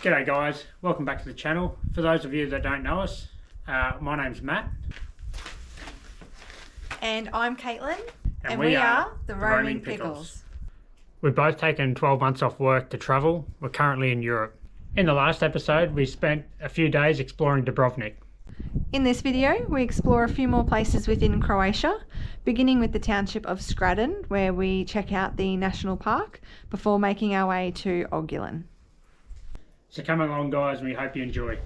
G'day guys, welcome back to the channel. For those of you that don't know us, my name's Matt. And I'm Caitlin. And we are the Roaming Pickles. We've both taken 12 months off work to travel. We're currently in Europe. In the last episode, we spent a few days exploring Dubrovnik. In this video, we explore a few more places within Croatia, beginning with the township of Skradin, where we check out the national park before making our way to Ogulin. So come along guys, we hope you enjoy.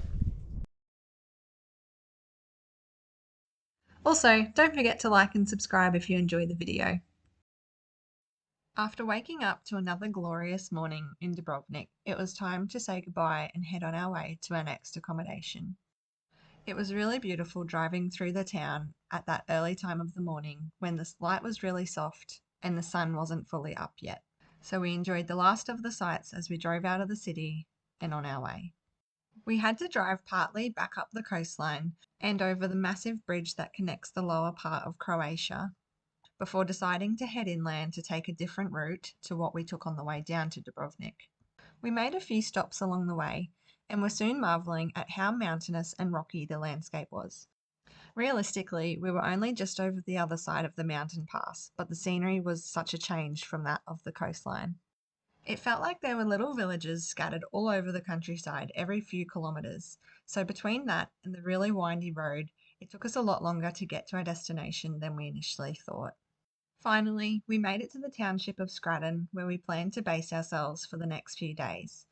Also, don't forget to like and subscribe if you enjoy the video. After waking up to another glorious morning in Dubrovnik, it was time to say goodbye and head on our way to our next accommodation. It was really beautiful driving through the town at that early time of the morning when the light was really soft and the sun wasn't fully up yet. So we enjoyed the last of the sights as we drove out of the city and on our way. We had to drive partly back up the coastline and over the massive bridge that connects the lower part of Croatia before deciding to head inland to take a different route to what we took on the way down to Dubrovnik. We made a few stops along the way and were soon marvelling at how mountainous and rocky the landscape was. Realistically, we were only just over the other side of the mountain pass, but the scenery was such a change from that of the coastline. It felt like there were little villages scattered all over the countryside every few kilometres, so between that and the really windy road, it took us a lot longer to get to our destination than we initially thought. Finally, we made it to the township of Skradin, where we planned to base ourselves for the next few days.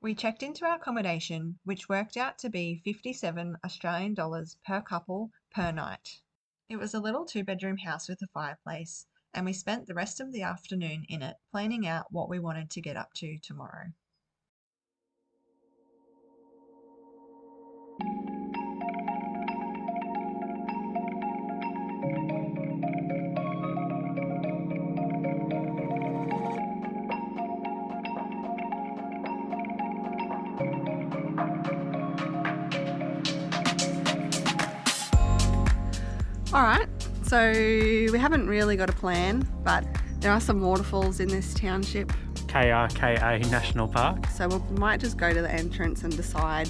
We checked into our accommodation, which worked out to be 57 Australian dollars per couple per night. It was a little two-bedroom house with a fireplace, and we spent the rest of the afternoon in it planning out what we wanted to get up to tomorrow. Alright, so we haven't really got a plan, but there are some waterfalls in this township. KRKA National Park. So we might just go to the entrance and decide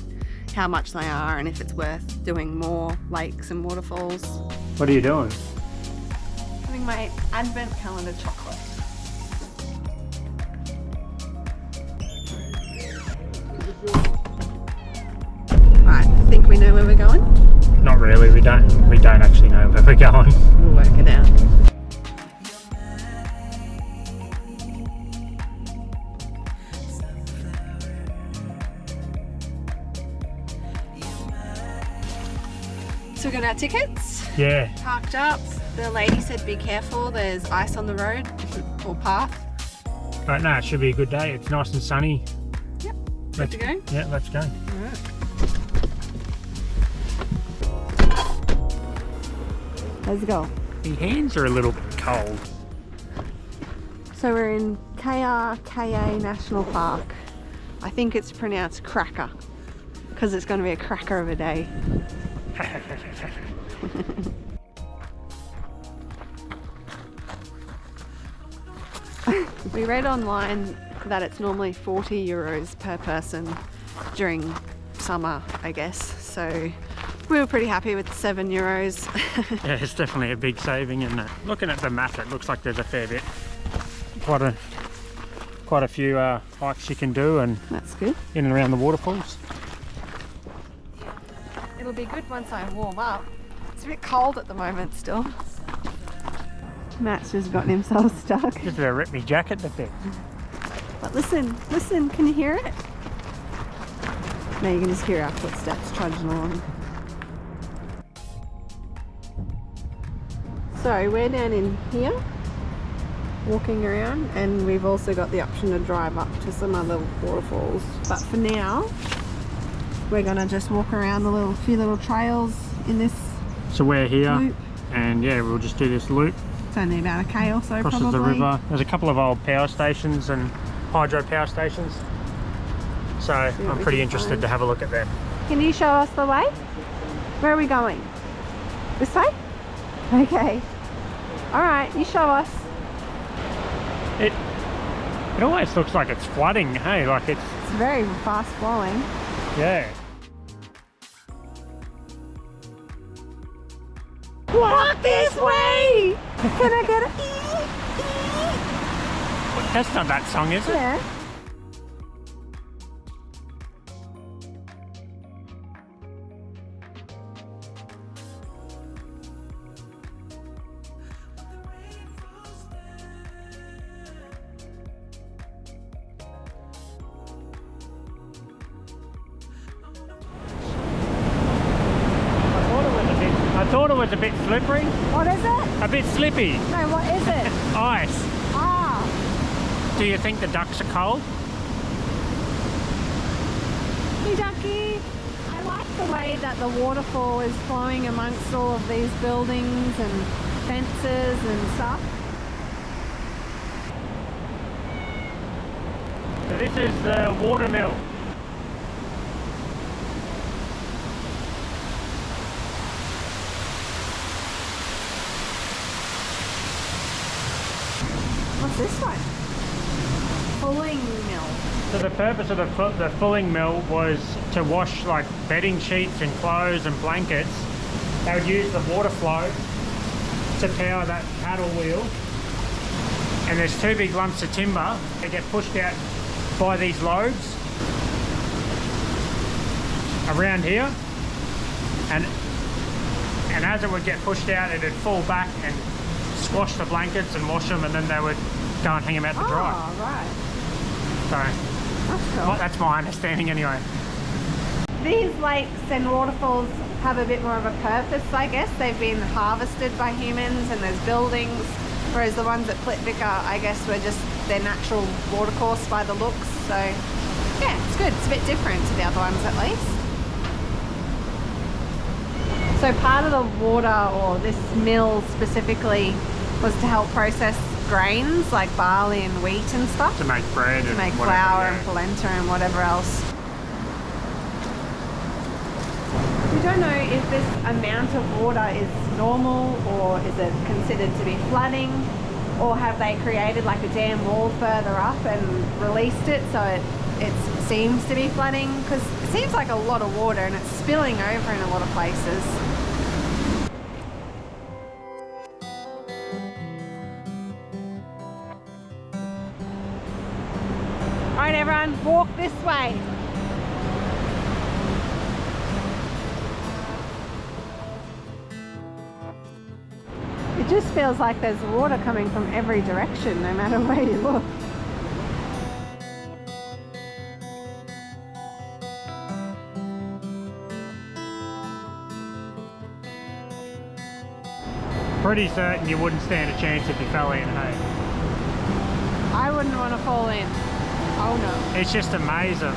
how much they are and if it's worth doing more lakes and waterfalls. What are you doing? Having my advent calendar chocolate. Right, I think we know where we're going. Not really, we don't actually know where we're going. We'll work it out. So we got our tickets. Yeah. Parked up. The lady said be careful, there's ice on the road or path. But no, it should be a good day. It's nice and sunny. Yep. Let's go. Yeah, let's go. Alright. Let's go. The hands are a little bit cold. So we're in KRKA National Park. I think it's pronounced cracker because it's going to be a cracker of a day. We read online that it's normally 40 euros per person during summer, I guess. So we were pretty happy with 7 euros. Yeah, it's definitely a big saving, and looking at the map, it looks like there's a fair bit. Quite a few hikes you can do, and that's good. In and around the waterfalls. It'll be good once I warm up. It's a bit cold at the moment still. Matt's just gotten himself stuck. Just about ripped my jacket to bit. But listen, can you hear it? No, you can just hear our footsteps trudging along. So we're down in here, walking around, and we've also got the option to drive up to some other waterfalls. But for now, we're gonna just walk around the few little trails in this So we're here, loop. And yeah, we'll just do this loop. It's only about a K or so, crosses probably. the river. There's a couple of old power stations and hydro power stations. So I'm pretty interested to have a look at them. Can you show us the way? Where are we going? This way? Okay. Alright, you show us. It almost looks like it's flooding, hey? Like it's very fast flowing. Yeah. Walk this way! Can I get a That's not that song, is it? Yeah. I thought it was a bit slippery. What is it? A bit slippy. No, what is it? Ice. Ah. Do you think the ducks are cold? Hey, ducky. I like the way that the waterfall is flowing amongst all of these buildings and fences and stuff. So this is the water mill. What's this one? Fulling mill. So the purpose of the fulling mill was to wash like bedding sheets and clothes and blankets. They would use the water flow to power that paddle wheel. And there's two big lumps of timber that get pushed out by these loads around here. And as it would get pushed out, it would fall back and squash the blankets and wash them, and then they would go and hang them out to dry. Oh, right. So That's cool. well, that's my understanding anyway. These lakes and waterfalls have a bit more of a purpose, I guess. They've been harvested by humans and there's buildings, whereas the ones at Plitvica, I guess, were just their natural watercourse by the looks. So yeah, it's good. It's a bit different to the other ones at least. So part of the water, or this mill specifically, was to help process grains like barley and wheat and stuff. To make bread To and make whatever, flour yeah. and polenta and whatever else. We don't know if this amount of water is normal, or is it considered to be flooding, or have they created like a dam wall further up and released it so it seems to be flooding, because it seems like a lot of water and it's spilling over in a lot of places. Alright everyone, walk this way. It just feels like there's water coming from every direction, no matter where you look. Pretty certain you wouldn't stand a chance if you fell in, hey? I wouldn't want to fall in. Oh no. It's just a maze of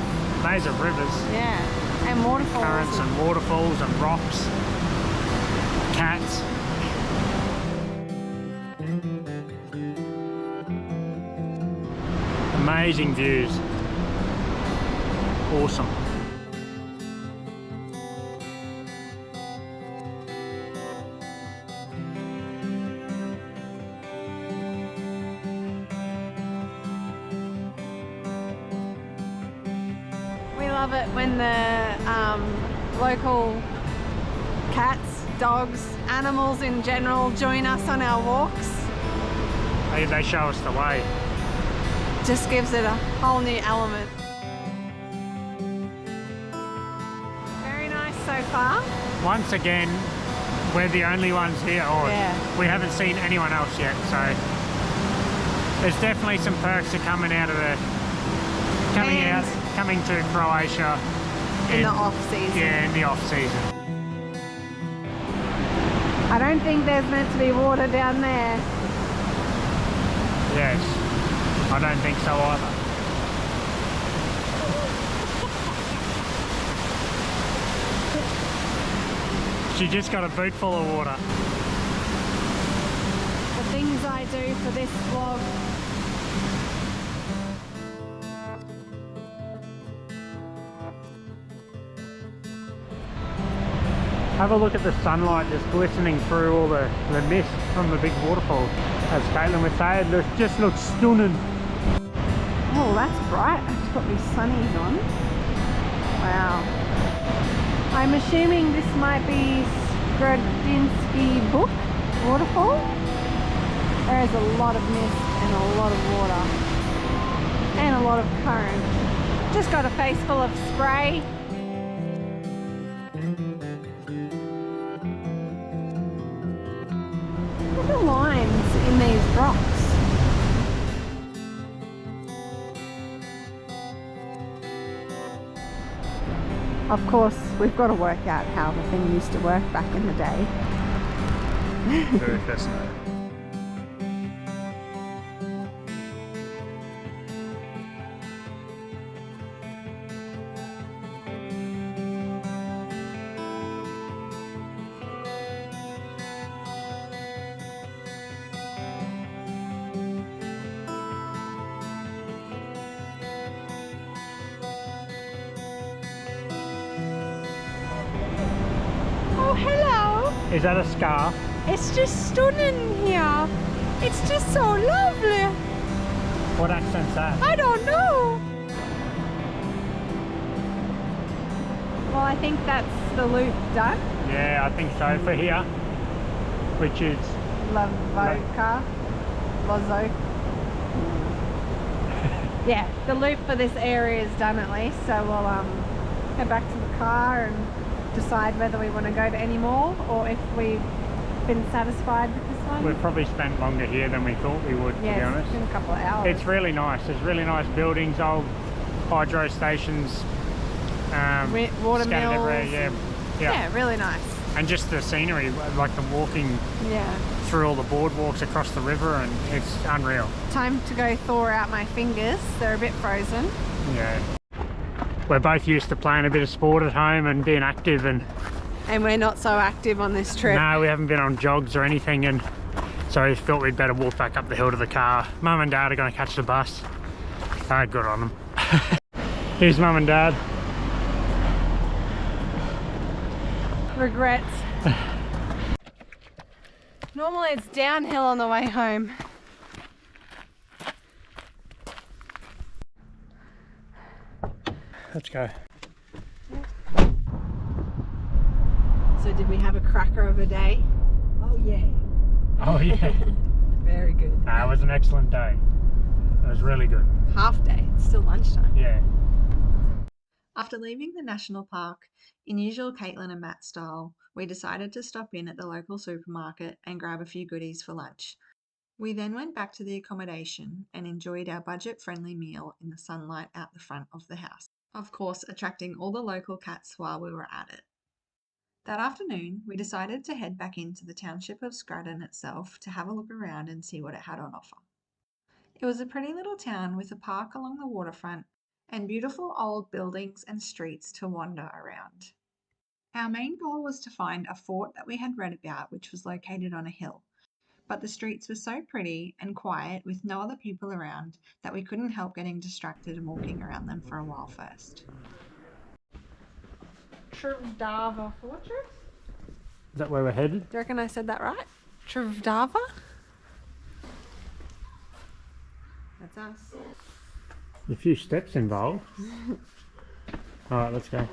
rivers. Yeah, and waterfalls. Currents and waterfalls and rocks. Cats. Amazing views. Awesome. We love it when the local cats, dogs, animals in general join us on our walks. They show us the way. Just gives it a whole new element. Very nice so far. Once again, we're the only ones here, or Yeah. we haven't seen anyone else yet, so there's definitely some perks of coming out coming to Croatia In the off season. Yeah, in the off season. I don't think there's meant to be water down there. Yes, I don't think so either. She just got a boot full of water. The things I do for this vlog. Have a look at the sunlight just glistening through all the mist from the big waterfall. As Caitlin was saying, it just looks stunning. that's bright. I have to put my sunnies on. Wow. I'm assuming this might be Skradin Book waterfall. There is a lot of mist and a lot of water and a lot of current. Just got a face full of spray. Look at the lines in these rocks. Of course, we've got to work out how the thing used to work back in the day. Very fascinating. Oh, hello! Is that a scarf? It's just stunning here. It's just so lovely. What accent's that? I don't know. Well, I think that's the loop done. Yeah, I think so for here, which is Lavoka. Lozo. Yeah, the loop for this area is done at least, so we'll head back to the car and decide whether we want to go to any more or if we've been satisfied with this one. we've probably spent longer here than we thought we would, to be Yeah, honest. it's been a couple of hours. It's really nice. There's really nice buildings, old hydro stations, Water scattered mills. everywhere. Yeah. Yeah, really nice. And just the scenery, like the walking Yeah. through all the boardwalks across the river, and it's unreal. Time to go thaw out my fingers. They're a bit frozen. Yeah. We're both used to playing a bit of sport at home and being active, and And we're not so active on this trip. no, we haven't been on jogs or anything, and so we thought we'd better walk back up the hill to the car. Mum and Dad are going to catch the bus. Good on them. Here's Mum and Dad. Regrets. Normally it's downhill on the way home. Let's go. So did we have a cracker of a day? Oh yeah, Oh yeah. very good. It was an excellent day. It was really good. Half day. It's still lunchtime. Yeah. After leaving the national park, in usual Caitlin and Matt style, we decided to stop in at the local supermarket and grab a few goodies for lunch. We then went back to the accommodation and enjoyed our budget-friendly meal in the sunlight out the front of the house, of course attracting all the local cats while we were at it. That afternoon, we decided to head back into the township of Skradin itself to have a look around and see what it had on offer. It was a pretty little town with a park along the waterfront and beautiful old buildings and streets to wander around. Our main goal was to find a fort that we had read about, which was located on a hill, but the streets were so pretty and quiet with no other people around that we couldn't help getting distracted and walking around them for a while first. Trvdava Fortress? Is that where we're headed? Do you reckon I said that right? Trvdava? That's us. A few steps involved. Alright, let's go.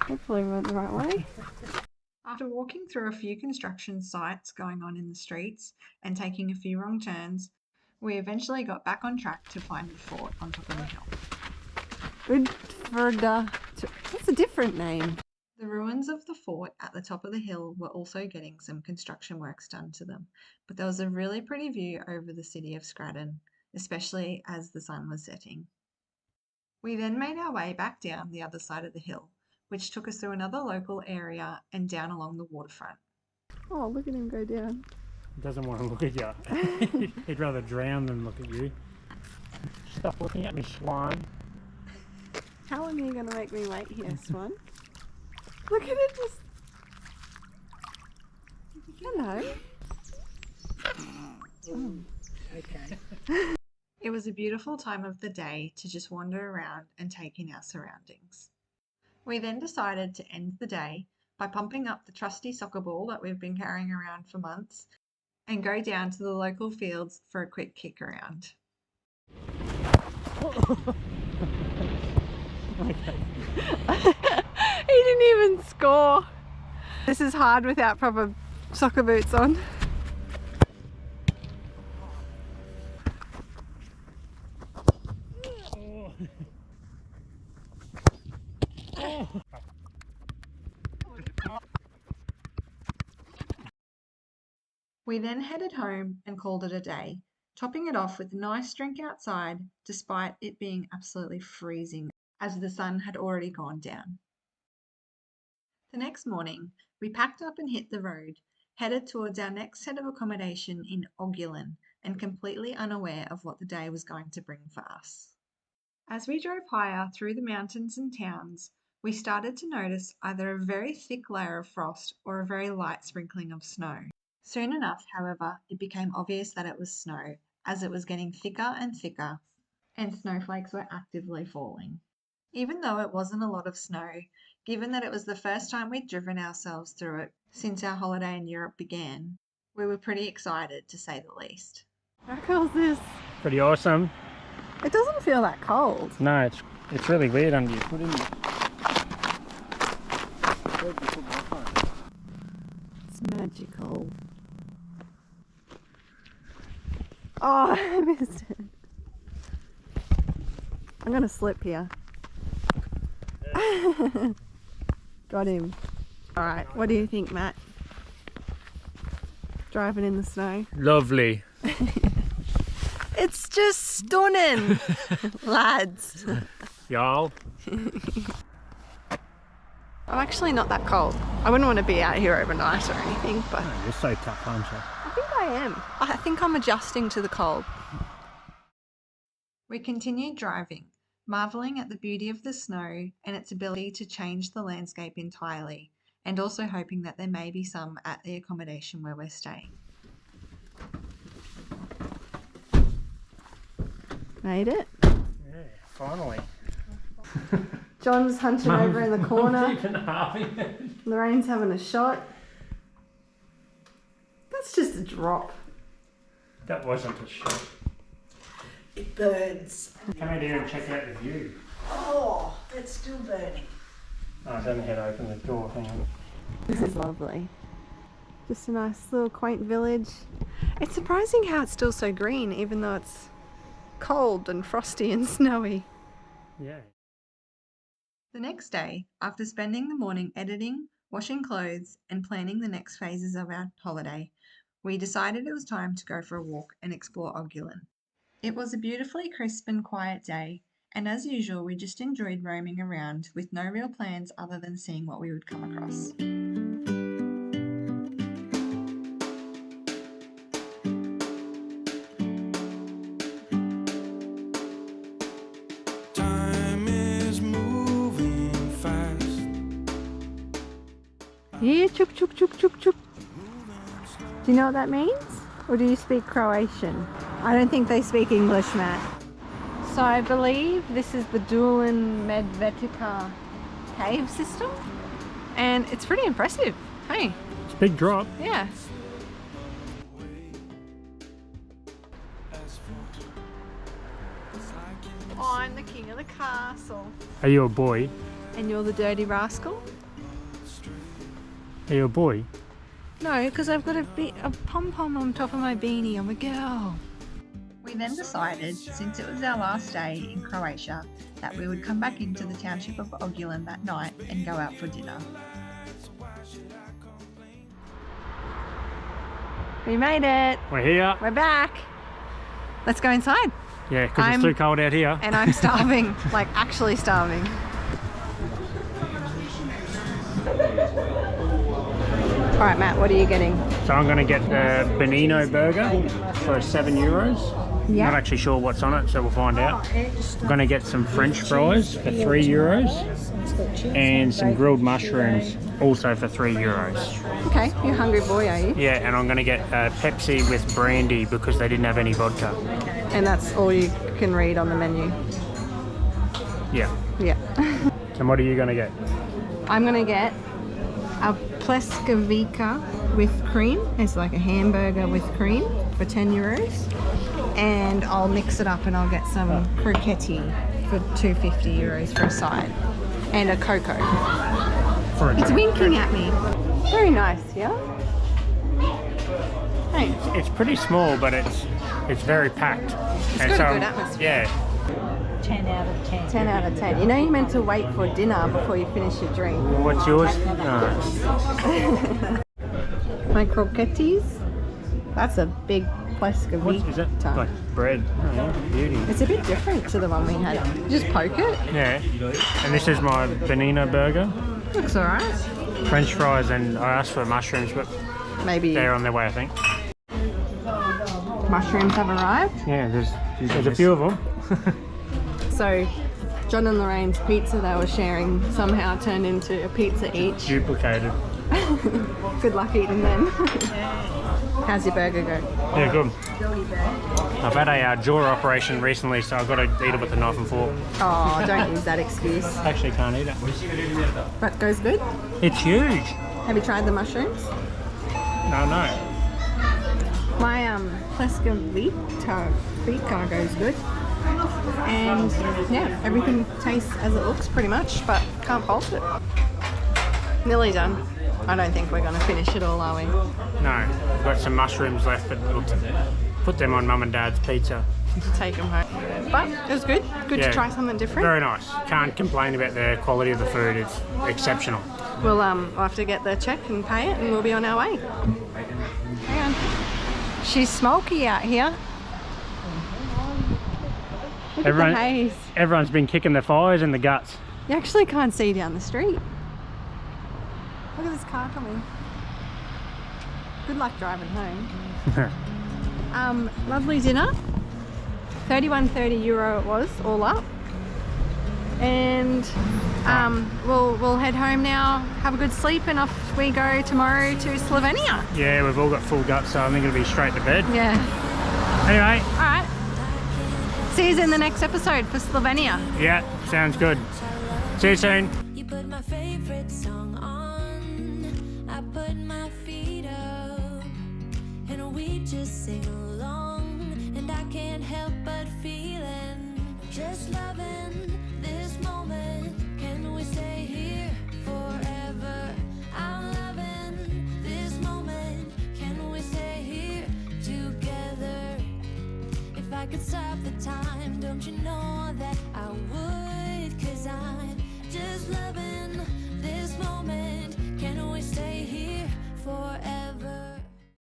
Hopefully we went the right way. After walking through a few construction sites going on in the streets and taking a few wrong turns, we eventually got back on track to find the fort on top of the hill. That's a different name. The ruins of the fort at the top of the hill were also getting some construction works done to them, but there was a really pretty view over the city of Skradin, especially as the sun was setting. We then made our way back down the other side of the hill, which took us through another local area and down along the waterfront. Oh, look at him go down. Doesn't want to look at you. He'd rather drown than look at you. Stop looking at me, swine. How long are you going to make me wait here, Swan? Look at it just... Hello. Oh. Okay. It was a beautiful time of the day to just wander around and take in our surroundings. We then decided to end the day by pumping up the trusty soccer ball that we've been carrying around for months and go down to the local fields for a quick kick around. He didn't even score. This is hard without proper soccer boots on. We then headed home and called it a day, topping it off with a nice drink outside despite it being absolutely freezing as the sun had already gone down. The next morning, we packed up and hit the road, headed towards our next set of accommodation in Ogulin and completely unaware of what the day was going to bring for us. As we drove higher through the mountains and towns, we started to notice either a very thick layer of frost or a very light sprinkling of snow. Soon enough, however, it became obvious that it was snow, as it was getting thicker and thicker, and snowflakes were actively falling. Even though it wasn't a lot of snow, given that it was the first time we'd driven ourselves through it since our holiday in Europe began, we were pretty excited, to say the least. How cool is this? Pretty awesome. It doesn't feel that cold. No, it's really weird under your foot, isn't it? It's magical. Oh, I missed it. I'm gonna slip here. Got him. Alright, what do you think, Matt? Driving in the snow? Lovely. It's just stunning, lads. Y'all. I'm actually not that cold. I wouldn't want to be out here overnight or anything, but Oh, you're so tough, aren't you? I think I am. I think I'm adjusting to the cold. We continued driving, marvelling at the beauty of the snow and its ability to change the landscape entirely, and also hoping that there may be some at the accommodation where we're staying. Made it? Yeah, finally. John's hunching over in the corner. Even halving it. Lorraine's having a shot. That's just a drop. That wasn't a shot. It burns. Come in here and check out the view. Oh, it's still burning. Oh, I don't know how to open the door, hang on. This is lovely. Just a nice little quaint village. It's surprising how it's still so green, even though it's cold and frosty and snowy. Yeah. The next day, after spending the morning editing, washing clothes, and planning the next phases of our holiday, we decided it was time to go for a walk and explore Ogulin. It was a beautifully crisp and quiet day, and as usual, we just enjoyed roaming around with no real plans other than seeing what we would come across. Yeah, chuk chuk chuk chuk chuk. Do you know what that means? Or do you speak Croatian? I don't think they speak English, Matt. So I believe this is the Ogulin Medvednica cave system. And it's pretty impressive. Hey, It's a big drop. yeah. I'm the king of the castle. Are you a boy? And you're the dirty rascal? Are you a boy? No, because I've got a pom-pom on top of my beanie. I'm a girl. We then decided, since it was our last day in Croatia, that we would come back into the township of Ogulin that night and go out for dinner. We made it. We're here. We're back. Let's go inside. Yeah, because I'm- it's too cold out here. And I'm starving, like actually starving. All right, Matt, what are you getting? So I'm going to get the Benino burger for €7. Yeah. Not actually sure what's on it, so we'll find out. I'm going to get some French fries for €3 and some grilled mushrooms also for €3. Okay, you're a hungry boy, are you? Yeah, and I'm going to get Pepsi with brandy because they didn't have any vodka. And that's all you can read on the menu. Yeah. Yeah. And what are you going to get? I'm gonna get a pleskavica with cream. It's like a hamburger with cream for €10. and I'll mix it up and I'll get some croquetti for €2.50 for a side and a cocoa. It's winking at me. Very nice, yeah? Hey. It's pretty small, but it's very packed. It's got a good atmosphere. Yeah. 10 out of 10. 10 out of 10. You know you're meant to wait for dinner before you finish your drink. What's yours? No. My croquettes. That's a big Plesca What is it? Like bread. Oh, yeah. Beauty. It's a bit different to the one we had. You just poke it. Yeah. And this is my Benina burger. Looks alright. French fries, and I asked for mushrooms, but Maybe they're on their way, I think. mushrooms have arrived. Yeah, there's a few of them. So John and Lorraine's pizza they were sharing somehow turned into a pizza each. Duplicated. Good luck eating them. How's your burger go? Yeah, good. I've had a jaw operation recently, so I've got to eat it with a knife and fork. Oh, don't use that excuse. Actually can't eat it. That goes good. It's huge. Have you tried the mushrooms? No. My Plesca Vika goes good. And yeah, everything tastes as it looks pretty much, but can't fault it. Nearly done. I don't think we're going to finish it all, are we? No, we've got some mushrooms left, but we'll put them on Mum and Dad's pizza. Take them home. But it was good. Good to try something different. Very nice. Can't complain about the quality of the food. It's exceptional. We'll have to get the check and pay it, and we'll be on our way. Hang on. She's smoky out here. Look at the haze. Everyone's been kicking their fires in the guts. You actually can't see down the street. Look at this car coming. Good luck driving home. Lovely dinner. €31.30 it was, all up. And we'll head home now, have a good sleep, and off we go tomorrow to Slovenia. Yeah, we've all got full guts, so I think it'll be straight to bed. Yeah. Anyway. All right. See you in the next episode for Slovenia. Yeah, sounds good. See you soon. You put my favorite song on, I put my feet up, and we just sing along, and I can't help but feeling, just loving this moment. Can we stay here forever? I'm loving this moment. Can we stay here together? If I could stop the time, don't you know that I would? 'Cause I'm just loving this moment. Can we stay here forever?